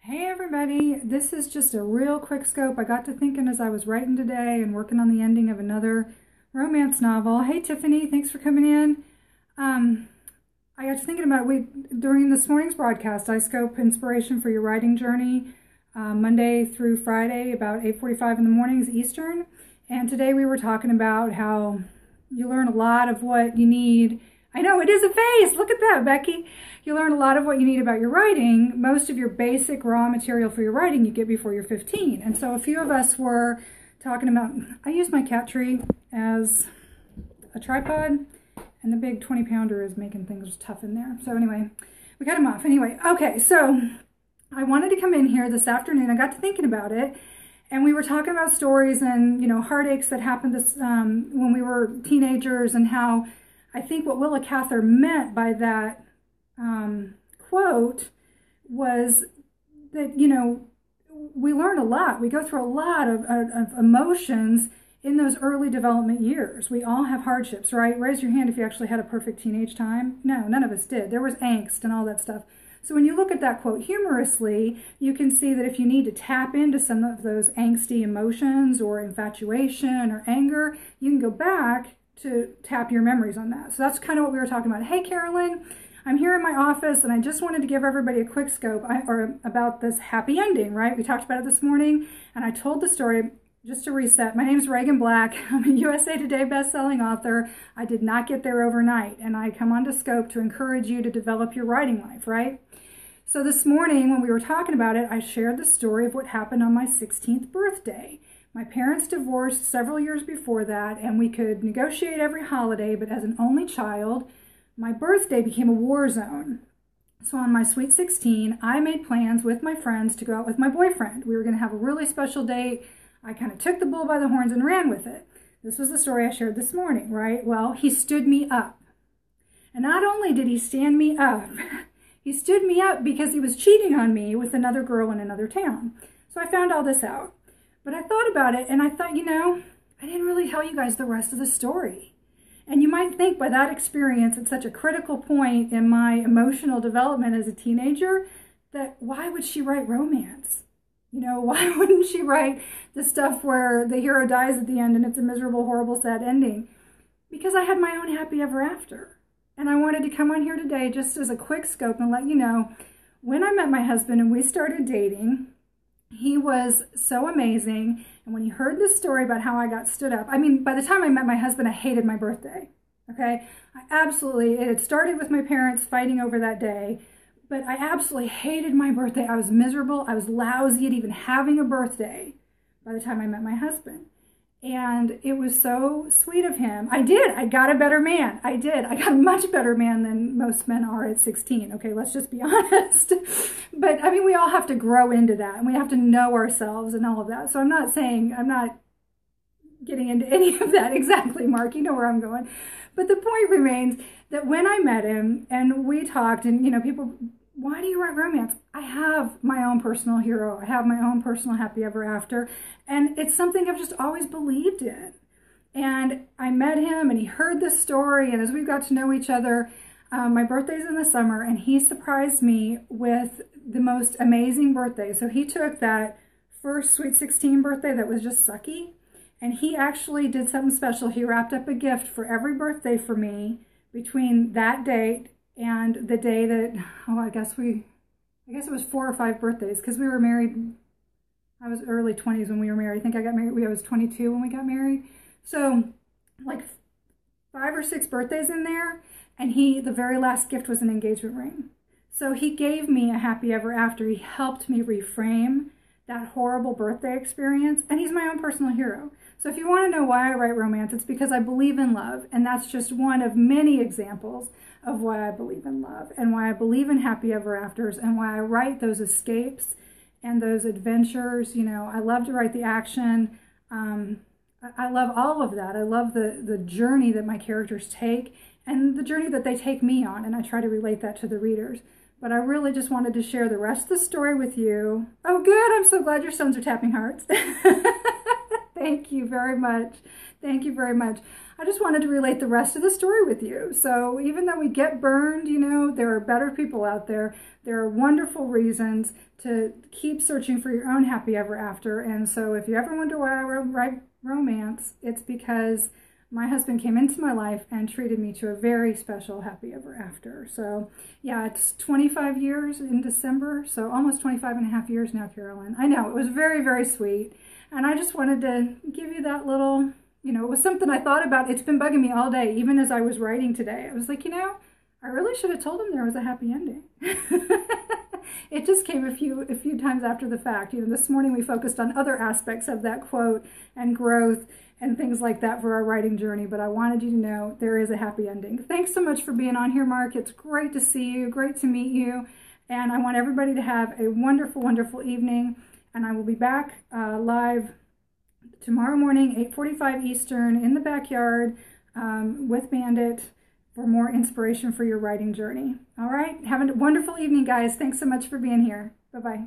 Hey everybody, this is just a real quick scope. I got to thinking as I was writing today and working on the ending of another romance novel. Hey Tiffany, thanks for coming in. I got to thinking about during this morning's broadcast, I scope inspiration for your writing journey Monday through Friday about 8:45 in the mornings Eastern. And today we were talking about how you learn a lot of what you need. I know, it is a face. Look at that, Becky. You learn a lot of what you need about your writing. Most of your basic raw material for your writing you get before you're 15. And so a few of us were talking about, I use my cat tree as a tripod, and the big 20-pounder is making things tough in there. So anyway, we got him off. Anyway, okay, so I wanted to come in here this afternoon. I got to thinking about it, and we were talking about stories and, heartaches that happened when we were teenagers, and how I think what Willa Cather meant by that quote was that, we learn a lot. We go through a lot of emotions in those early development years. We all have hardships, right? Raise your hand if you actually had a perfect teenage time. No, none of us did. There was angst and all that stuff. So when you look at that quote humorously, you can see that if you need to tap into some of those angsty emotions or infatuation or anger, you can go back to tap your memories on that. So that's kind of what we were talking about. Hey, Carolyn, I'm here in my office, and I just wanted to give everybody a quick scope about this happy ending, right? We talked about it this morning, and I told the story. Just to reset, my name is Reagan Black. I'm a USA Today best-selling author. I did not get there overnight, and I come onto Scope to encourage you to develop your writing life, right? So this morning, when we were talking about it, I shared the story of what happened on my 16th birthday. My parents divorced several years before that, and we could negotiate every holiday, but as an only child, my birthday became a war zone. So on my sweet 16, I made plans with my friends to go out with my boyfriend. We were going to have a really special date. I kind of took the bull by the horns and ran with it. This was the story I shared this morning, right? Well, he stood me up. And not only did he stand me up, he stood me up because he was cheating on me with another girl in another town. So I found all this out. But I thought about it, and I thought, I didn't really tell you guys the rest of the story. And you might think by that experience at such a critical point in my emotional development as a teenager, that why would she write romance? Why wouldn't she write the stuff where the hero dies at the end and it's a miserable, horrible, sad ending? Because I had my own happy ever after. And I wanted to come on here today just as a quick scope and let you know, when I met my husband and we started dating, he was so amazing. And when he heard this story about how I got stood up, by the time I met my husband, I hated my birthday. Okay? It had started with my parents fighting over that day, but I absolutely hated my birthday. I was miserable. I was lousy at even having a birthday by the time I met my husband. And it was so sweet of him. I got a better man. I got a much better man than most men are at 16. Okay, let's just be honest. But we all have to grow into that, and we have to know ourselves and all of that. So I'm not getting into any of that exactly, Mark. You know where I'm going. But the point remains that when I met him and we talked, and people, why do you write romance? I have my own personal hero. I have my own personal happy ever after. And it's something I've just always believed in. And I met him and he heard this story. And as we got to know each other, my birthday's in the summer, and he surprised me with the most amazing birthday. So he took that first sweet 16 birthday that was just sucky, and he actually did something special. He wrapped up a gift for every birthday for me between that date and the day that, I guess it was 4 or 5 birthdays, because we were married. I was early 20s when we were married. I think I got married, I was 22 when we got married. So like 5 or 6 birthdays in there, and the very last gift was an engagement ring. So he gave me a happy ever after. He helped me reframe that horrible birthday experience, and he's my own personal hero. So if you want to know why I write romance, it's because I believe in love, and that's just one of many examples of why I believe in love and why I believe in happy ever afters and why I write those escapes and those adventures. I love to write the action. I love all of that. I love the journey that my characters take and the journey that they take me on, and I try to relate that to the readers. But I really just wanted to share the rest of the story with you. Oh, good. I'm so glad your sons are tapping hearts. Thank you very much. Thank you very much. I just wanted to relate the rest of the story with you. So even though we get burned, you know, there are better people out there. There are wonderful reasons to keep searching for your own happy ever after. And so if you ever wonder why I write romance, it's because my husband came into my life and treated me to a very special happy ever after. So yeah, it's 25 years in December. So almost 25 and a half years now, Carolyn. I know, it was very, very sweet. And I just wanted to give you that little, you know, it was something I thought about. It's been bugging me all day, even as I was writing today. I was like, you know, I really should have told him there was a happy ending. It just came a few times after the fact. You know, this morning we focused on other aspects of that quote and growth and things like that for our writing journey, but I wanted you to know there is a happy ending. Thanks so much for being on here, Mark. It's great to see you, great to meet you, and I want everybody to have a wonderful, wonderful evening, and I will be back live tomorrow morning, 8:45 Eastern, in the backyard with Bandit for more inspiration for your writing journey. All right, have a wonderful evening, guys. Thanks so much for being here. Bye-bye.